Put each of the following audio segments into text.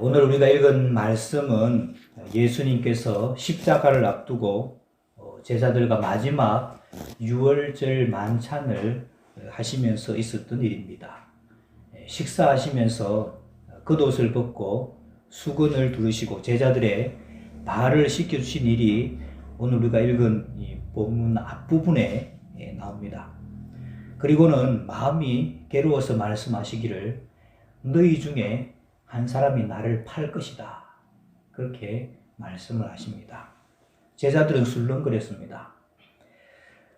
오늘 우리가 읽은 말씀은 예수님께서 십자가를 앞두고 제자들과 마지막 유월절 만찬을 하시면서 있었던 일입니다. 식사하시면서 겉옷을 벗고 수건을 두르시고 제자들의 발을 씻겨주신 일이 오늘 우리가 읽은 이 본문 앞부분에 나옵니다. 그리고는 마음이 괴로워서 말씀하시기를 너희 중에 한 사람이 나를 팔 것이다. 그렇게 말씀을 하십니다. 제자들은 술렁거렸습니다.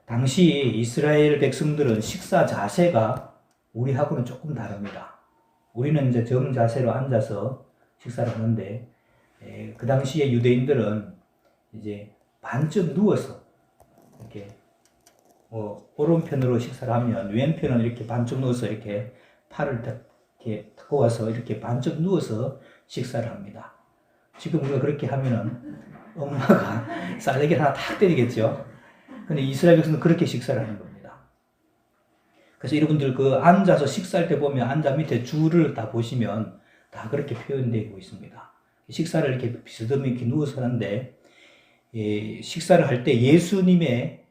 당시 이스라엘 백성들은 식사 자세가 우리하고는 조금 다릅니다. 우리는 이제 정자세로 앉아서 식사를 하는데 그 당시에 유대인들은 이제 반쯤 누워서 이렇게 오른편으로 식사를 하면 왼편은 이렇게 반쯤 누워서 이렇게 팔을 이렇게 탁고와서 이렇게 반쯤 누워서 식사를 합니다. 지금 우리가 그렇게 하면은 엄마가 쌀레기 하나 탁 때리겠죠. 근데 이스라엘 백성은 그렇게 식사를 하는 겁니다. 그래서 여러분들 그 앉아서 식사할 때 보면 앉아 밑에 줄을 다 보시면 다 그렇게 표현되고 있습니다. 식사를 이렇게 비스듬히 이렇게 누워서 하는데 식사를 할 때 예수님의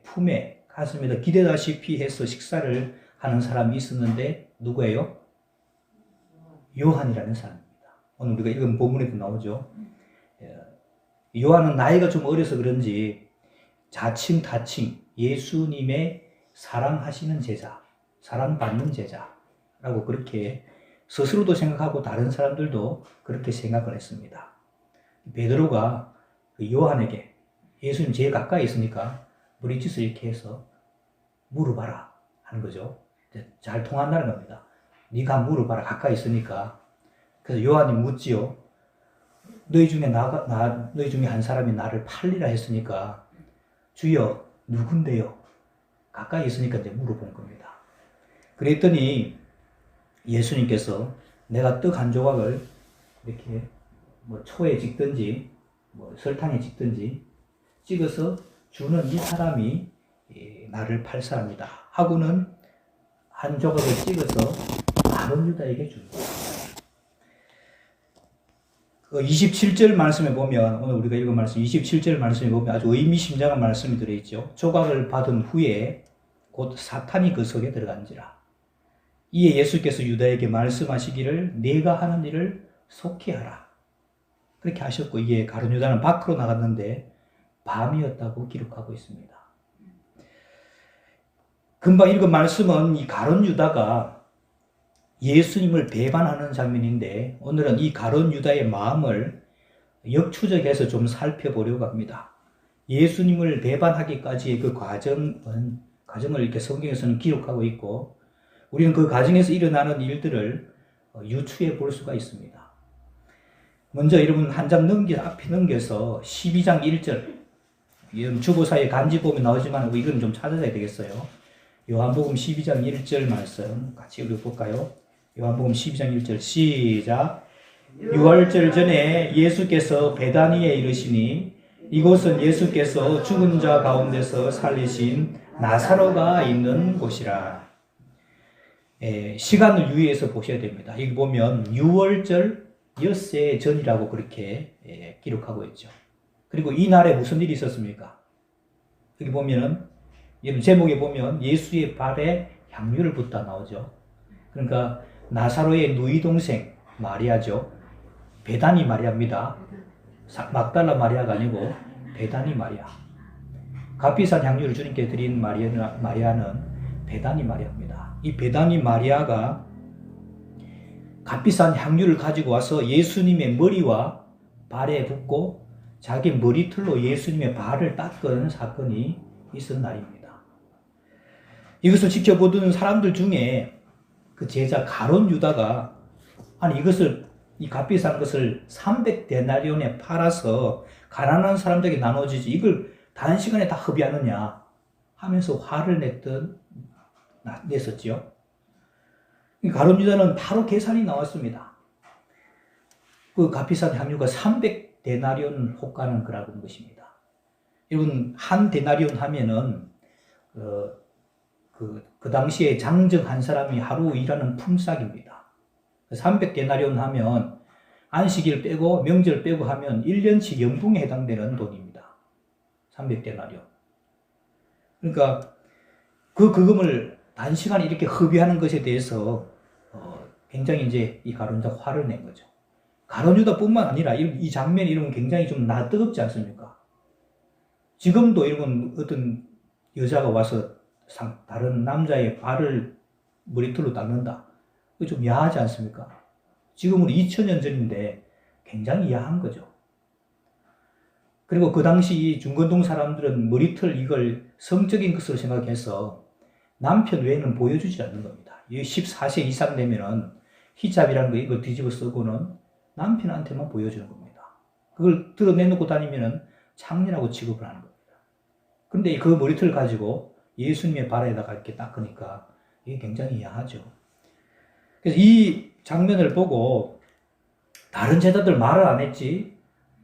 품에 가슴에다 기대다시피 해서 식사를 하는 사람이 있었는데 누구예요? 요한이라는 사람입니다. 오늘 우리가 읽은 본문에도 나오죠. 요한은 나이가 좀 어려서 그런지 자칭 타칭 예수님의 사랑하시는 제자, 사랑받는 제자라고 그렇게 스스로도 생각하고 다른 사람들도 그렇게 생각을 했습니다. 베드로가 요한에게 예수님 제일 가까이 있으니까 머리짓을 이렇게 해서 물어봐라 하는 거죠. 잘 통한다는 겁니다. 네가 물어봐라 가까이 있으니까. 그래서 요한이 묻지요. 너희 중에 너희 중에 한 사람이 나를 팔리라 했으니까 주여 누군데요? 가까이 있으니까 이제 물어본 겁니다. 그랬더니 예수님께서 내가 떡 한 조각을 이렇게 초에 찍든지 설탕에 찍든지 찍어서 주는 이 사람이 나를 팔 사람이다 하고는 한 조각을 찍어서 가룟 유다에게 준 거예요. 27절 말씀에 보면 오늘 우리가 읽은 말씀 27절 말씀에 보면 아주 의미심장한 말씀이 들어있죠. 조각을 받은 후에 곧 사탄이 그 속에 들어간지라. 이에 예수께서 유다에게 말씀하시기를 네가 하는 일을 속히 하라. 그렇게 하셨고 이에 가룟 유다는 밖으로 나갔는데 밤이었다고 기록하고 있습니다. 금방 읽은 말씀은 이 가룟 유다가 예수님을 배반하는 장면인데 오늘은 이 가룟 유다의 마음을 역추적해서 좀 살펴보려고 합니다. 예수님을 배반하기까지의 그 과정을 이렇게 성경에서는 기록하고 있고 우리는 그 과정에서 일어나는 일들을 유추해 볼 수가 있습니다. 먼저 여러분 한 장 앞에 넘겨서 12장 1절 주보사에 간지 보면 나오지만 이건 좀 찾아야 되겠어요. 요한복음 12장 1절 말씀 같이 읽어볼까요? 요한복음 12장 1절 시작. 유월절 전에 예수께서 베다니에 이르시니 이곳은 예수께서 죽은 자 가운데서 살리신 나사로가 있는 곳이라. 시간을 유의해서 보셔야 됩니다. 여기 보면 유월절 엿새 전이라고 그렇게 기록하고 있죠. 그리고 이 날에 무슨 일이 있었습니까? 여기 보면은 제목에 보면 예수의 발에 향유를 붓다 나오죠. 그러니까 나사로의 누이 동생 마리아죠. 베다니 마리아입니다. 막달라 마리아가 아니고 베다니 마리아. 값비싼 향유를 주님께 드린 마리아는 베다니 마리아입니다. 이 베다니 마리아가 값비싼 향유를 가지고 와서 예수님의 머리와 발에 붓고 자기 머리털로 예수님의 발을 닦은 사건이 있은 날입니다. 이것을 지켜보던 사람들 중에 그 제자 가룟 유다가 아니 이 값비싼 것을 300데나리온에 팔아서 가난한 사람들에게 나눠주지 이걸 단시간에 다 허비하느냐 하면서 화를 냈었지요. 가룟 유다는 바로 계산이 나왔습니다. 그 값비싼 향유가 300데나리온 호가는 그라는 것입니다. 여러분 한 데나리온 하면은 그 당시에 장정 한 사람이 하루 일하는 품삯입니다. 300데나리온 하면 안식일 빼고 명절 빼고 하면 1년치 연봉에 해당되는 돈입니다. 300데나리온. 그러니까 그 금을 단시간에 이렇게 허비하는 것에 대해서 굉장히 이제 이 가룟 유다가 화를 낸 거죠. 가룟 유다뿐만 아니라 이 장면이 이러면 굉장히 좀 뜨겁지 않습니까? 지금도 이러면 어떤 여자가 와서 다른 남자의 발을 머리털로 닦는다. 그게 좀 야하지 않습니까? 지금은 2000년 전인데 굉장히 야한 거죠. 그리고 그 당시 중건동 사람들은 머리털 이걸 성적인 것으로 생각해서 남편 외에는 보여주지 않는 겁니다. 14세 이상 되면은 히잡이라는 거 이거 뒤집어 쓰고는 남편한테만 보여주는 겁니다. 그걸 드러내놓고 다니면은 창녀라고 취급을 하는 겁니다. 그런데 그 머리털을 가지고 예수님의 발에다가 이렇게 닦으니까 이게 굉장히 야하죠. 그래서 이 장면을 보고 다른 제자들 말을 안 했지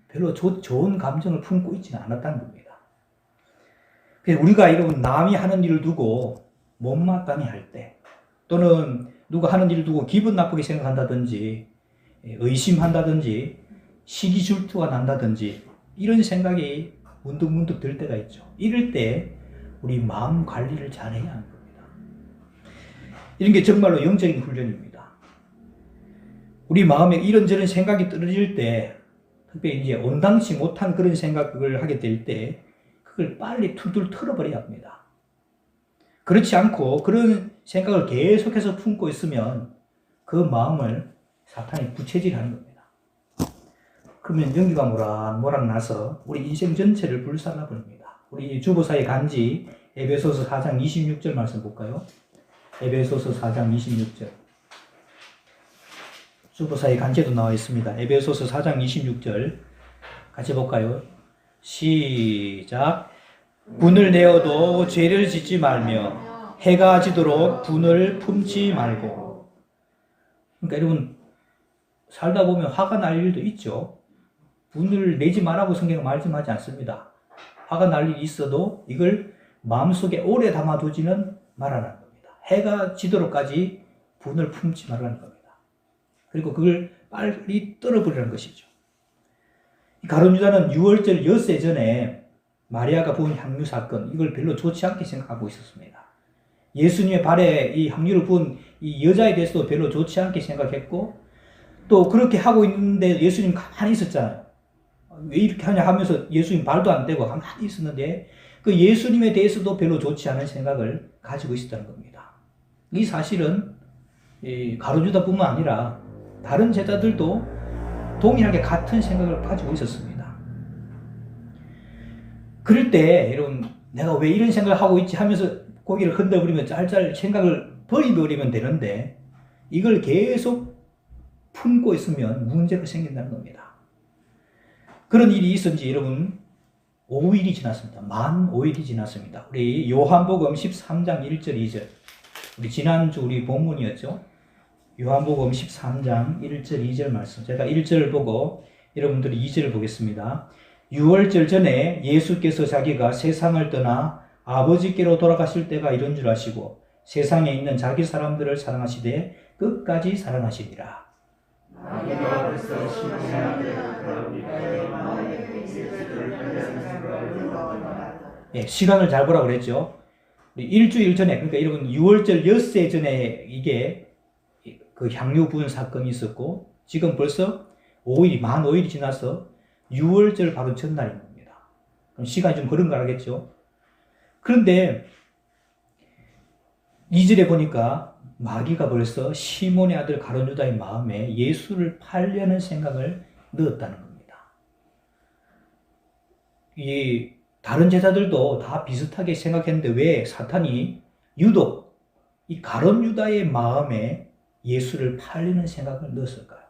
별로 좋은 감정을 품고 있지는 않았다는 겁니다. 그래서 우리가 이런 남이 하는 일을 두고 못마땅해 할 때, 또는 누가 하는 일을 두고 기분 나쁘게 생각한다든지 의심한다든지 시기 질투가 난다든지 이런 생각이 문득문득 들 때가 있죠. 이럴 때 우리 마음 관리를 잘해야 하는 겁니다. 이런 게 정말로 영적인 훈련입니다. 우리 마음에 이런저런 생각이 떨어질 때, 특별히 이제 온당치 못한 그런 생각을 하게 될 때 그걸 빨리 툴툴 털어버려야 합니다. 그렇지 않고 그런 생각을 계속해서 품고 있으면 그 마음을 사탄이 부채질하는 겁니다. 그러면 연기가 모락모락 나서 우리 인생 전체를 불살라 버립니다. 우리 주보사의 간지 에베소서 4장 26절 말씀 볼까요? 에베소서 4장 26절. 주보사의 간제도 나와 있습니다. 에베소서 4장 26절 같이 볼까요? 시작. 분을 내어도 죄를 짓지 말며 해가 지도록 분을 품지 말고. 그러니까 여러분 살다 보면 화가 날 일도 있죠. 분을 내지 말라고 성경은 말씀하지 않습니다. 화가 날 일이 있어도 이걸 마음속에 오래 담아두지는 말아라는 겁니다. 해가 지도록까지 분을 품지 말라는 겁니다. 그리고 그걸 빨리 떨어버리는 것이죠. 가룟 유다는 6월절 엿새 전에 마리아가 부은 향유 사건, 이걸 별로 좋지 않게 생각하고 있었습니다. 예수님의 발에 이 향유를 부은 이 여자에 대해서도 별로 좋지 않게 생각했고, 또 그렇게 하고 있는데 예수님 가만히 있었잖아요. 왜 이렇게 하냐 하면서 예수님 발도 안 떼고 가만히 있었는데 그 예수님에 대해서도 별로 좋지 않은 생각을 가지고 있었다는 겁니다. 이 사실은 가룟 유다뿐만 아니라 다른 제자들도 동일하게 같은 생각을 가지고 있었습니다. 그럴 때 여러분 내가 왜 이런 생각을 하고 있지 하면서 고개를 흔들버리면 짤짤 생각을 버리면 되는데 이걸 계속 품고 있으면 문제가 생긴다는 겁니다. 그런 일이 있은 지 여러분 5일이 지났습니다. 만 5일이 지났습니다. 우리 요한복음 13장 1절 2절 우리 지난주 우리 본문이었죠. 요한복음 13장 1절 2절 말씀. 제가 1절을 보고 여러분들이 2절을 보겠습니다. 6월절 전에 예수께서 자기가 세상을 떠나 아버지께로 돌아가실 때가 이런 줄 아시고 세상에 있는 자기 사람들을 사랑하시되 끝까지 사랑하시니라. 예, 시간을 잘 보라고 그랬죠. 일주일 전에, 그러니까 여러분 6월절 엿새 전에 이게 그 향유 부은 사건이 있었고 지금 벌써 5일이 만 5일이 지나서 6월절 바로 전날인 겁니다. 그럼 시간이 좀 흐른 거 알겠죠? 그런데 2절에 보니까 마귀가 벌써 시몬의 아들 가룟 유다의 마음에 예수를 팔려는 생각을 넣었다는 겁니다. 이 다른 제자들도 다 비슷하게 생각했는데 왜 사탄이 유독 이 가룟 유다의 마음에 예수를 팔리는 생각을 넣었을까요?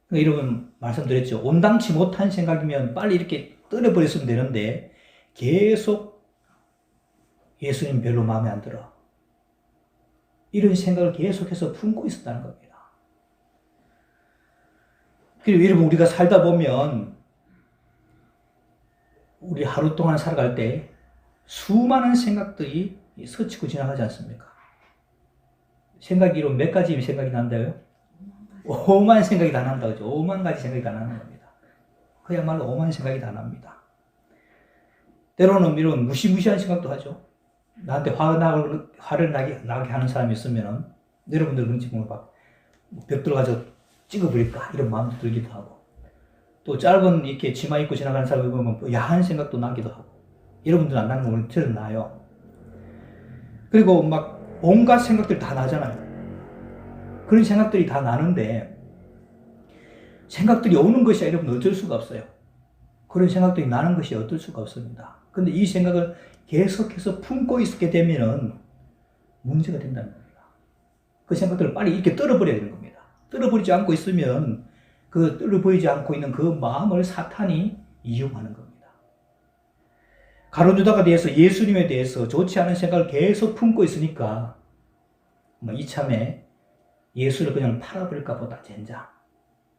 그러니까 여러분 말씀드렸죠. 온당치 못한 생각이면 빨리 이렇게 떨어버렸으면 되는데 계속 예수님 별로 마음에 안 들어. 이런 생각을 계속해서 품고 있었다는 겁니다. 그리고 여러분 우리가 살다 보면 우리 하루 동안 살아갈 때 수많은 생각들이 스치고 지나가지 않습니까? 생각이 이런 몇 가지 생각이 난다요? 오만 생각이 다 난다. 그죠? 5만 가지 생각이 다 나는 겁니다. 그야말로 오만 생각이 다 납니다. 때로는 이런 무시무시한 생각도 하죠. 나한테 화를 나게 하는 사람이 있으면은, 여러분들 그런지 막 벽돌 가서 찍어버릴까 이런 마음도 들기도 하고, 또 짧은 이렇게 치마 입고 지나가는 사람을 보면 야한 생각도 나기도 하고, 여러분들 안 나는 거 저는 나요. 그리고 막 온갖 생각들 다 나잖아요. 그런 생각들이 다 나는데, 생각들이 오는 것이 여러분 어쩔 수가 없어요. 그런 생각들이 나는 것이 어쩔 수가 없습니다. 근데 이 생각을 계속해서 품고 있게 되면은 문제가 된다는 겁니다. 그 생각들을 빨리 이렇게 떨어버려야 되는 겁니다. 떨어버리지 않고 있으면 그 떨어보이지 않고 있는 그 마음을 사탄이 이용하는 겁니다. 가룟 유다가 대해서 예수님에 대해서 좋지 않은 생각을 계속 품고 있으니까 이참에 예수를 그냥 팔아버릴까 보다 젠장,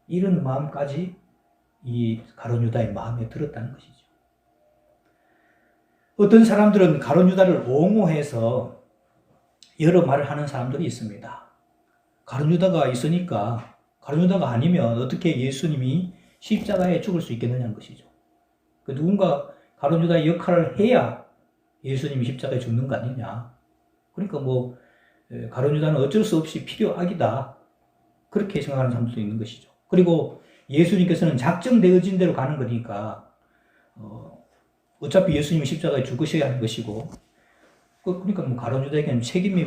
이런 마음까지 이 가룟 유다의 마음에 들었다는 것이죠. 어떤 사람들은 가룟 유다를 옹호해서 여러 말을 하는 사람들이 있습니다. 가룟 유다가 있으니까, 가룟 유다가 아니면 어떻게 예수님이 십자가에 죽을 수 있겠느냐는 것이죠. 누군가 가룟 유다의 역할을 해야 예수님이 십자가에 죽는 거 아니냐. 그러니까 가룟 유다는 어쩔 수 없이 필요악이다, 그렇게 생각하는 사람들도 있는 것이죠. 그리고 예수님께서는 작정되어진 대로 가는 거니까 어차피 예수님이 십자가에 죽으셔야 하는 것이고, 그러니까 가룟 유다에게는 책임이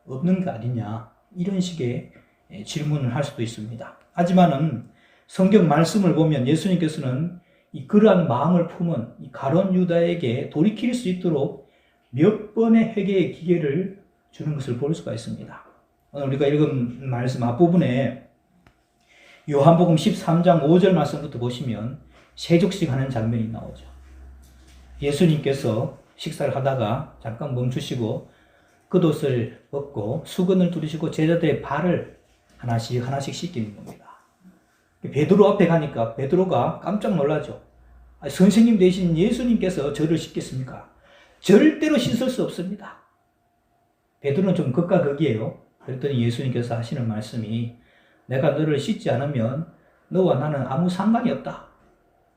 없는 거 아니냐, 이런 식의 질문을 할 수도 있습니다. 하지만은 성경 말씀을 보면 예수님께서는 그러한 마음을 품은 이 가룟 유다에게 돌이킬 수 있도록 몇 번의 회개의 기회를 주는 것을 볼 수가 있습니다. 오늘 우리가 읽은 말씀 앞부분에 요한복음 13장 5절 말씀부터 보시면 세족식 하는 장면이 나오죠. 예수님께서 식사를 하다가 잠깐 멈추시고 겉옷을 벗고 수건을 두르시고 제자들의 발을 하나씩 씻기는 겁니다. 베드로 앞에 가니까 베드로가 깜짝 놀라죠. 선생님 대신 예수님께서 저를 씻겠습니까? 절대로 씻을 수 없습니다. 베드로는 좀 극과 극이에요. 그랬더니 예수님께서 하시는 말씀이, 내가 너를 씻지 않으면 너와 나는 아무 상관이 없다.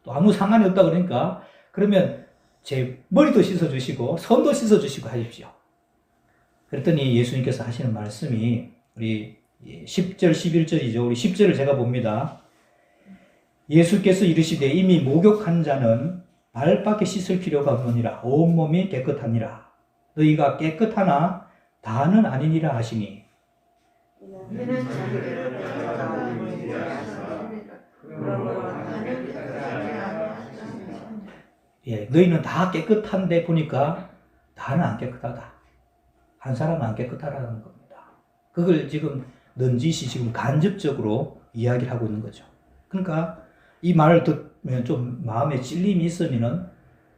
또 아무 상관이 없다 그러니까, 그러면 제 머리도 씻어주시고 손도 씻어주시고 하십시오. 그랬더니 예수님께서 하시는 말씀이 우리 10절 11절이죠. 우리 10절을 제가 봅니다. 예수께서 이르시되 이미 목욕한 자는 발밖에 씻을 필요가 없느니라. 온몸이 깨끗하니라. 너희가 깨끗하나 다는 아니니라 하시니, 너희는 다 깨끗한데 보니까 다는 안 깨끗하다. 한 사람은 안 깨끗하다는 겁니다. 그걸 지금 넌지시 지금 간접적으로 이야기를 하고 있는 거죠. 그러니까 이 말을 듣면 좀 마음에 찔림이 있으면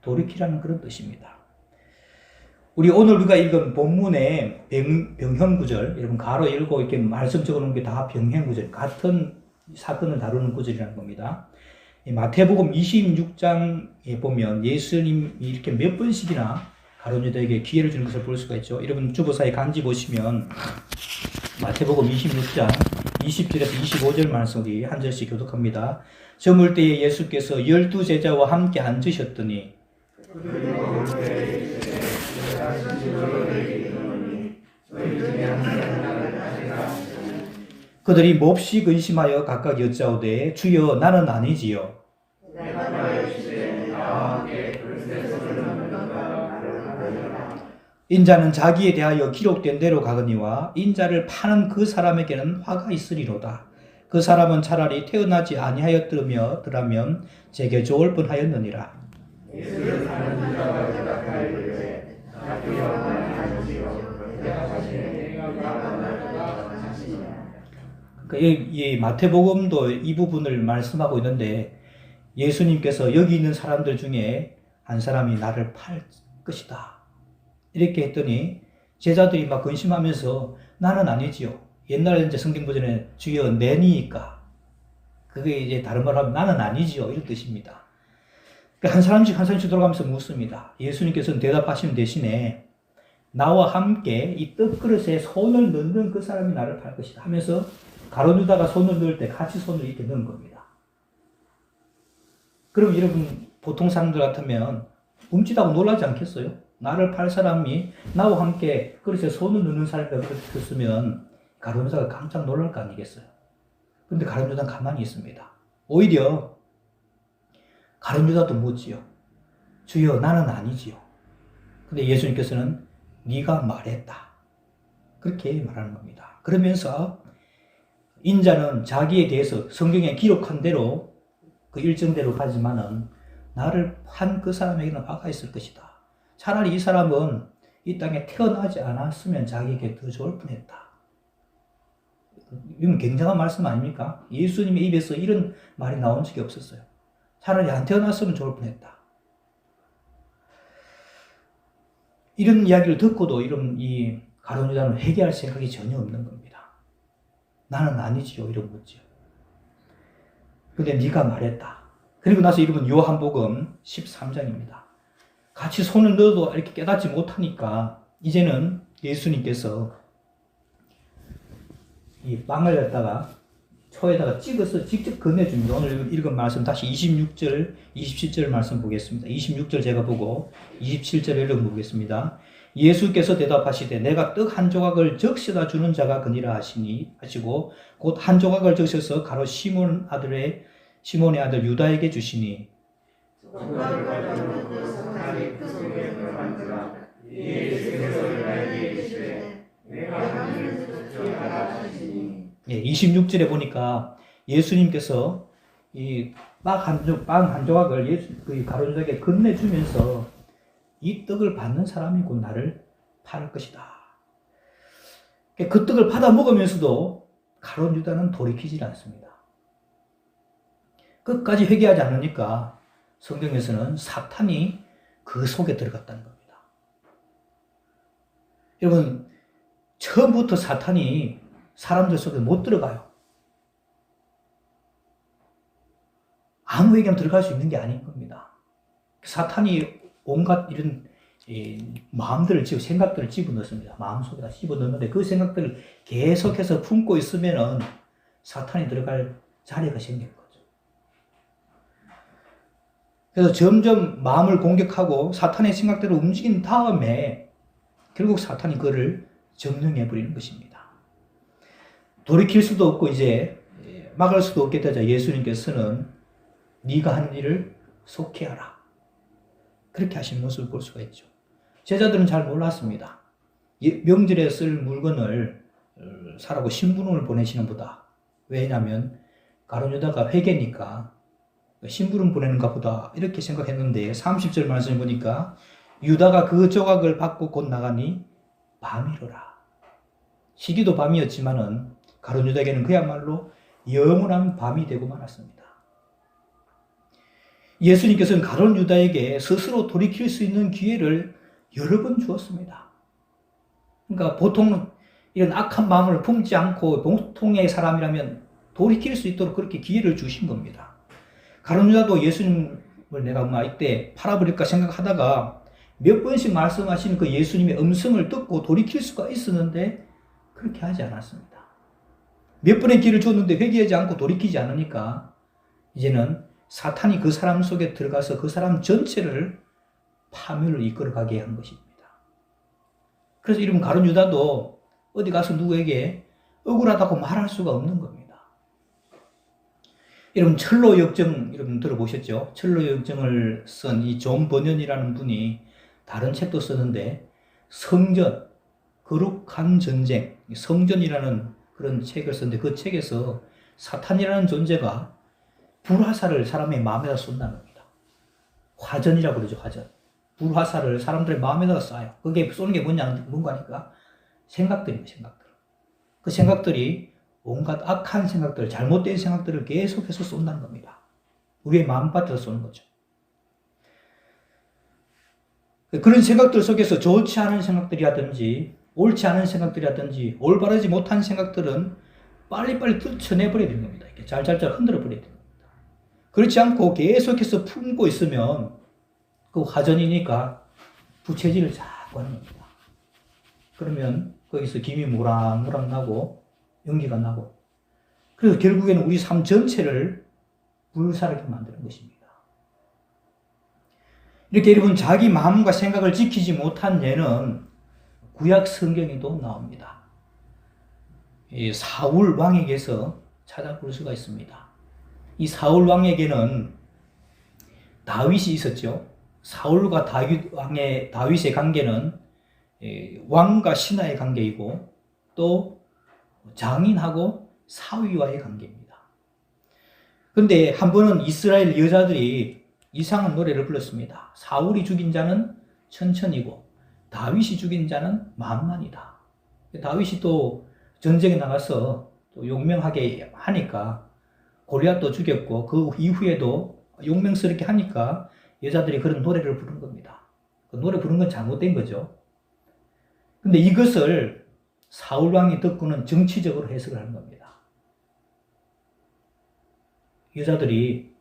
돌이키라는 그런 뜻입니다. 오늘 우리가 읽은 본문의 병형구절, 여러분 가로 읽고 이렇게 말씀 적어 놓은 게 다 병형구절, 같은 사건을 다루는 구절이라는 겁니다. 마태복음 26장에 보면 예수님이 이렇게 몇 번씩이나 가룟 유다에게 기회를 주는 것을 볼 수가 있죠. 여러분 주보사에 간지 보시면 마태복음 26장 20절에서 25절 말씀이 한 절씩 교독합니다. 저물 때에 예수께서 12제자와 함께 앉으셨더니 그들이 몹시 근심하여 각각 여짜오되 주여 나는 아니지요. 인자는 자기에 대하여 기록된 대로 가거니와 인자를 파는 그 사람에게는 화가 있으리로다. 그 사람은 차라리 태어나지 아니하였더라면 제게 좋을 뻔하였느니라. 이 마태복음도 이 부분을 말씀하고 있는데, 예수님께서 여기 있는 사람들 중에 한 사람이 나를 팔 것이다, 이렇게 했더니 제자들이 막 근심하면서 나는 아니지요. 옛날에 이제 성경 버전에 주여 내니까, 그게 이제 다른 말로 하면 나는 아니지요, 이런 뜻입니다. 한 사람씩 돌아가면서 묻습니다. 예수님께서는 대답하시는 대신에 나와 함께 이 떡그릇에 손을 넣는 그 사람이 나를 팔 것이다 하면서 가룟 유다가 손을 넣을 때 같이 손을 이렇게 넣은 겁니다. 그럼 여러분 보통 사람들 같으면 훔치다고 놀라지 않겠어요? 나를 팔 사람이 나와 함께 그릇에 손을 넣는 사람이 그렇게 했으면 가룟 유다가 깜짝 놀랄 거 아니겠어요? 그런데 가룟 유다는 가만히 있습니다. 오히려 가룟 유다도 묻지요. 주여 나는 아니지요. 근데 예수님께서는 네가 말했다. 그렇게 말하는 겁니다. 그러면서 인자는 자기에 대해서 성경에 기록한 대로 그 일정대로 가지만은 나를 판 그 사람에게는 화가 있을 것이다. 차라리 이 사람은 이 땅에 태어나지 않았으면 자기에게 더 좋을 뻔했다. 이건 굉장한 말씀 아닙니까? 예수님의 입에서 이런 말이 나온 적이 없었어요. 차라리 안 태어났으면 좋을 뻔했다. 이런 이야기를 듣고도 이 가룟 유다는 회개할 생각이 전혀 없는 겁니다. 나는 아니지요. 이런 거지요. 근데 네가 말했다. 그리고 나서 이름은 요한복음 13장입니다. 같이 손을 넣어도 이렇게 깨닫지 못하니까 이제는 예수님께서 이 빵을 갖다가 초에다가 찍어서 직접 건네줍니다. 오늘 읽은 말씀 다시 26절, 27절 말씀 보겠습니다. 26절 제가 보고 27절 읽어보겠습니다. 예수께서 대답하시되 내가 떡 한 조각을 적셔다 주는 자가 그니라 하시고 곧 한 조각을 적셔서 가로 시몬의 아들 유다에게 주시니 예, 26절에 보니까 예수님께서 이 빵 한 조각을 그 가룟 유다에게 건네주면서 이 떡을 받는 사람이 곧 나를 팔 것이다. 그 떡을 받아 먹으면서도 가룟 유다는 돌이키질 않습니다. 끝까지 회개하지 않으니까 성경에서는 사탄이 그 속에 들어갔다는 겁니다. 여러분, 처음부터 사탄이 사람들 속에 못 들어가요. 아무 얘기나 들어갈 수 있는 게 아닌 겁니다. 사탄이 온갖 이런 마음들을 생각들을 집어넣습니다. 마음속에다 집어넣는데 그 생각들을 계속해서 품고 있으면은 사탄이 들어갈 자리가 생긴 거죠. 그래서 점점 마음을 공격하고 사탄의 생각대로 움직인 다음에 결국 사탄이 그를 점령해 버리는 것입니다. 돌이킬 수도 없고 이제 막을 수도 없게 되자 예수님께서는 네가 한 일을 속히하라. 그렇게 하신 모습을 볼 수가 있죠. 제자들은 잘 몰랐습니다. 명절에 쓸 물건을 사라고 심부름을 보내시는 보다. 왜냐하면 가룟 유다가 회개니까 심부름 보내는가 보다 이렇게 생각했는데 30절 말씀을 보니까 유다가 그 조각을 받고 곧 나가니 밤이로라. 시기도 밤이었지만은 가룟 유다에게는 그야말로 영원한 밤이 되고 말았습니다. 예수님께서는 가룟 유다에게 스스로 돌이킬 수 있는 기회를 여러 번 주었습니다. 그러니까 보통 이런 악한 마음을 품지 않고 보통의 사람이라면 돌이킬 수 있도록 그렇게 기회를 주신 겁니다. 가룟 유다도 예수님을 내가 이때 팔아버릴까 생각하다가 몇 번씩 말씀하시는 그 예수님의 음성을 듣고 돌이킬 수가 있었는데 그렇게 하지 않았습니다. 몇 번의 기회를 줬는데 회개하지 않고 돌이키지 않으니까 이제는 사탄이 그 사람 속에 들어가서 그 사람 전체를 파멸로 이끌어가게 한 것입니다. 그래서 이런 가룟 유다도 어디 가서 누구에게 억울하다고 말할 수가 없는 겁니다. 여러분 철로 역정 여러분 들어보셨죠? 철로 역정을 쓴 이 존 버년이라는 분이 다른 책도 썼는데 성전, 거룩한 전쟁, 성전이라는 그런 책을 썼는데 그 책에서 사탄이라는 존재가 불화살을 사람의 마음에다 쏜다는 겁니다. 화전이라고 그러죠, 화전. 불화살을 사람들의 마음에다가 쏴요. 그게 쏘는 게 뭔가 하니까 생각들입니다, 생각들. 그 생각들이 온갖 악한 생각들, 잘못된 생각들을 계속해서 쏜다는 겁니다. 우리의 마음밭에서 쏘는 거죠. 그런 생각들 속에서 좋지 않은 생각들이라든지 옳지 않은 생각들이라든지 올바르지 못한 생각들은 빨리빨리 뜯어내버려야 되는 겁니다. 이렇게 잘잘잘 흔들어버려야 됩니다. 그렇지 않고 계속해서 품고 있으면 그 화전이니까 부채질을 자꾸 하는 겁니다. 그러면 거기서 김이 모락모락 나고 연기가 나고 그래서 결국에는 우리 삶 전체를 불살게 만드는 것입니다. 이렇게 여러분 자기 마음과 생각을 지키지 못한 예는 구약 성경에도 나옵니다. 이 사울 왕에게서 찾아볼 수가 있습니다. 이 사울 왕에게는 다윗이 있었죠. 사울과 다윗의 관계는 왕과 신하의 관계이고 또 장인하고 사위와의 관계입니다. 그런데 한 번은 이스라엘 여자들이 이상한 노래를 불렀습니다. 사울이 죽인 자는 천천이고 다윗이 죽인 자는 만만이다. 다윗이 또 전쟁에 나가서 또 용맹하게 하니까 골리앗도 죽였고 그 이후에도 용맹스럽게 하니까 여자들이 그런 노래를 부른 겁니다. 그 노래 부른 건 잘못된 거죠. 근데 이것을 사울왕이 듣고는 정치적으로 해석을 하는 겁니다. 여자들이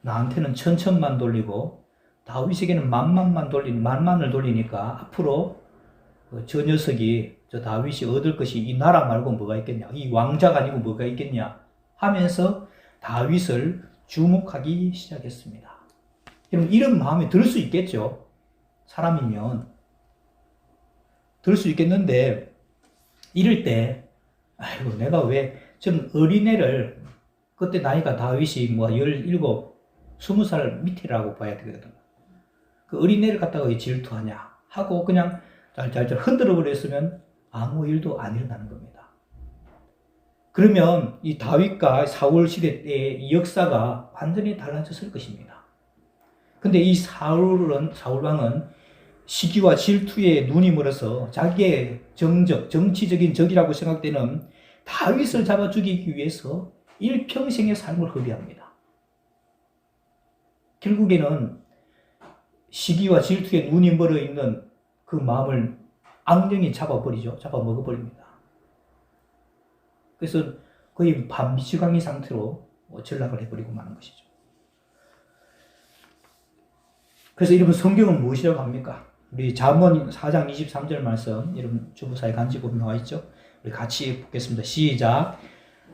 나한테는 천천만 돌리고 다윗에게는 만만을 돌리니까 앞으로 저 녀석이 저 다윗이 얻을 것이 이 나라 말고 뭐가 있겠냐, 이 왕자가 아니고 뭐가 있겠냐 하면서 다윗을 주목하기 시작했습니다. 여러분 이런 마음이 들 수 있겠죠. 사람이면 들 수 있겠는데 이럴 때 아이고 내가 왜 좀 어린애를 그때 나이가 다윗이 뭐 17, 20살 밑이라고 봐야 되거든. 그 어린애를 갖다가 왜 질투하냐 하고 그냥 잘 흔들어 버렸으면 아무 일도 안 일어나는 겁니다. 그러면 이 다윗과 사울 시대 때의 이 역사가 완전히 달라졌을 것입니다. 근데 이 사울왕은 시기와 질투에 눈이 멀어서 자기의 정치적인 적이라고 생각되는 다윗을 잡아 죽이기 위해서 일평생의 삶을 허비합니다. 결국에는 시기와 질투에 눈이 멀어 있는 그 마음을 악령이 잡아먹어버립니다. 그래서 거의 반미치광이 상태로 전락을 해버리고 마는 것이죠. 그래서 여러분 성경은 무엇이라고 합니까? 우리 잠언 4장 23절 말씀 여러분 주보사에 간지 보면 나와 있죠. 우리 같이 보겠습니다. 시작.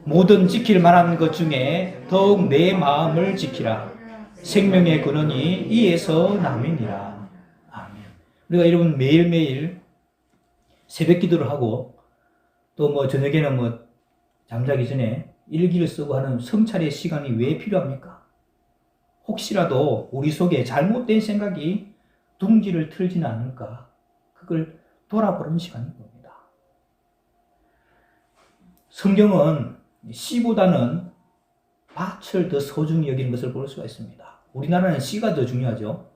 모든 지킬 만한 것 중에 더욱 내 마음을 지키라. 생명의 근원이 이에서 남이니라. 아멘. 우리가 여러분 매일매일 새벽 기도를 하고 또 뭐 저녁에는 뭐 잠자기 전에 일기를 쓰고 하는 성찰의 시간이 왜 필요합니까? 혹시라도 우리 속에 잘못된 생각이 둥지를 틀지는 않을까? 그걸 돌아보는 시간인 겁니다. 성경은 씨보다는 밭을 더 소중히 여기는 것을 볼 수가 있습니다. 우리나라는 씨가 더 중요하죠.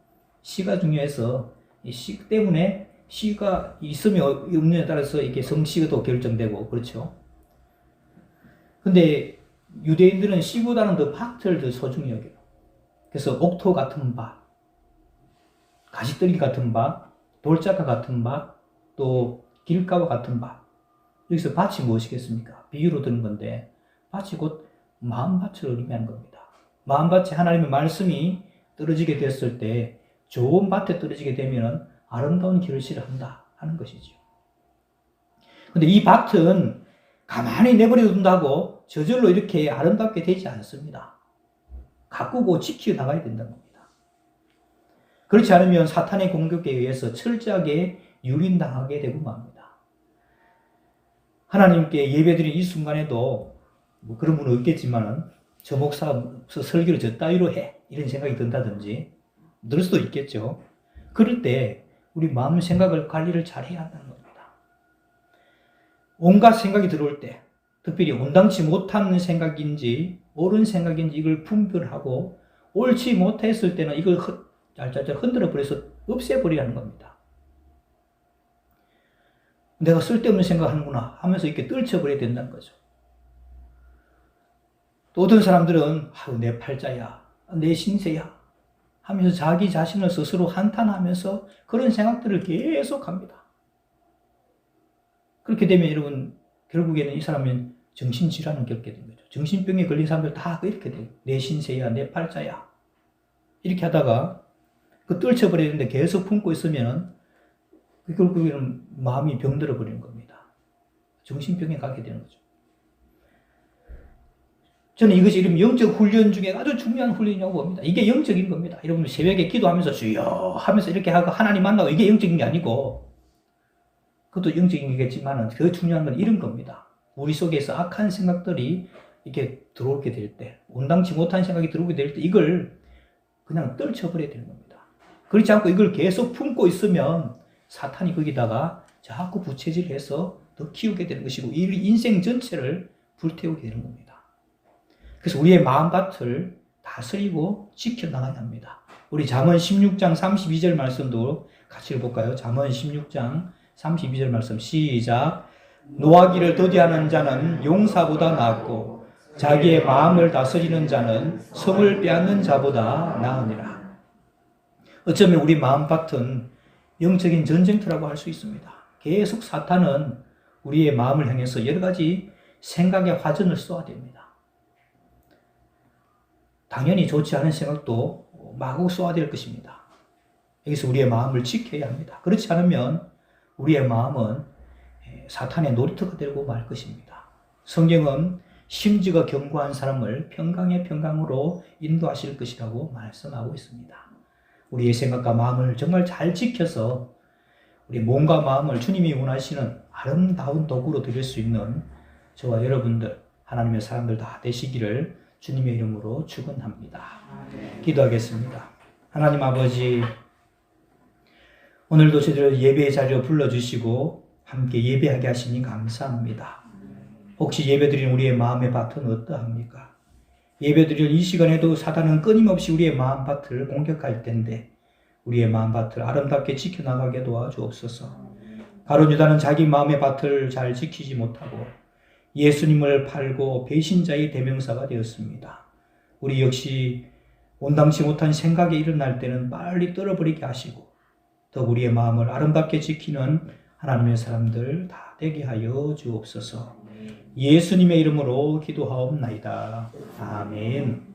씨가 중요해서 이 씨 때문에 씨가 있으면 없느냐에 따라서 이게 성씨도 결정되고 그렇죠. 근데 유대인들은 씨보다는 더 밭을 더 소중히 여겨요. 그래서 옥토 같은 밭, 가시떨기 같은 밭, 돌짝과 같은 밭, 또 길가와 같은 밭. 여기서 밭이 무엇이겠습니까? 비유로 드는 건데 밭이 곧 마음밭을 의미하는 겁니다. 마음밭에 하나님의 말씀이 떨어지게 됐을 때 좋은 밭에 떨어지게 되면 아름다운 결실을 한다 하는 것이죠. 근데 이 밭은 가만히 내버려 둔다고 저절로 이렇게 아름답게 되지 않습니다. 가꾸고 지켜 나가야 된다는 겁니다. 그렇지 않으면 사탄의 공격에 의해서 철저하게 유린당하게 되고 맙니다. 하나님께 예배드린 이 순간에도 뭐 그런 분은 없겠지만은 저 목사 설교를 저 따위로 해 이런 생각이 든다든지 들 수도 있겠죠. 그럴 때 우리 마음 생각을 관리를 잘 해야 한다는 겁니다. 온갖 생각이 들어올 때 특별히 온당치 못하는 생각인지 옳은 생각인지 이걸 분별하고 옳지 못했을 때는 이걸 짤짤짤 흔들어 버려서 없애버리라는 겁니다. 내가 쓸데없는 생각하는구나 하면서 이렇게 떨쳐버려야 된다는 거죠. 또 어떤 사람들은 내 팔자야, 내 신세야 하면서 자기 자신을 스스로 한탄하면서 그런 생각들을 계속합니다. 그렇게 되면 여러분 결국에는 이 사람은 정신질환을 겪게 된 거죠. 정신병에 걸린 사람들 다 이렇게 돼요. 내 신세야, 내 팔자야 이렇게 하다가 그 떨쳐버리는데 계속 품고 있으면 결국에는 마음이 병들어 버리는 겁니다. 정신병에 가게 되는 거죠. 저는 이것이 이런 영적 훈련 중에 아주 중요한 훈련이라고 봅니다. 이게 영적인 겁니다. 여러분 새벽에 기도하면서 주여 하면서 이렇게 하고 하나님 만나고 이게 영적인 게 아니고, 그것도 영적인 거겠지만 더 중요한 건 이런 겁니다. 우리 속에서 악한 생각들이 이렇게 들어오게 될 때, 온당치 못한 생각이 들어오게 될 때 이걸 그냥 떨쳐버려야 되는 겁니다. 그렇지 않고 이걸 계속 품고 있으면 사탄이 거기다가 자꾸 부채질해서 더 키우게 되는 것이고 이 인생 전체를 불태우게 되는 겁니다. 그래서 우리의 마음밭을 다스리고 지켜나가야 합니다. 우리 잠언 16장 32절 말씀도 같이 볼까요? 잠언 16장 32절 말씀 시작. 노하기를 더디하는 자는 용사보다 낫고 자기의 마음을 다스리는 자는 성을 빼앗는 자보다 나으니라. 어쩌면 우리 마음밭은 영적인 전쟁터라고 할 수 있습니다. 계속 사탄은 우리의 마음을 향해서 여러 가지 생각의 화전을 쏘아 됩니다. 당연히 좋지 않은 생각도 마구 쏘아댈 것입니다. 여기서 우리의 마음을 지켜야 합니다. 그렇지 않으면 우리의 마음은 사탄의 놀이터가 되고 말 것입니다. 성경은 심지가 견고한 사람을 평강의 평강으로 인도하실 것이라고 말씀하고 있습니다. 우리의 생각과 마음을 정말 잘 지켜서 우리 몸과 마음을 주님이 원하시는 아름다운 도구로 드릴 수 있는 저와 여러분들, 하나님의 사람들 다 되시기를 주님의 이름으로 축원합니다. 기도하겠습니다. 하나님 아버지, 오늘도 저희를 예배의 자리로 불러주시고 함께 예배하게 하시니 감사합니다. 혹시 예배드리는 우리의 마음의 밭은 어떠합니까? 예배드리는 이 시간에도 사단은 끊임없이 우리의 마음밭을 공격할 텐데 우리의 마음밭을 아름답게 지켜나가게 도와주옵소서. 가룟 유다는 자기 마음의 밭을 잘 지키지 못하고 예수님을 팔고 배신자의 대명사가 되었습니다. 우리 역시 온당치 못한 생각이 일어날 때는 빨리 떨어버리게 하시고 더 우리의 마음을 아름답게 지키는 하나님의 사람들 다 되게 하여 주옵소서. 예수님의 이름으로 기도하옵나이다. 아멘.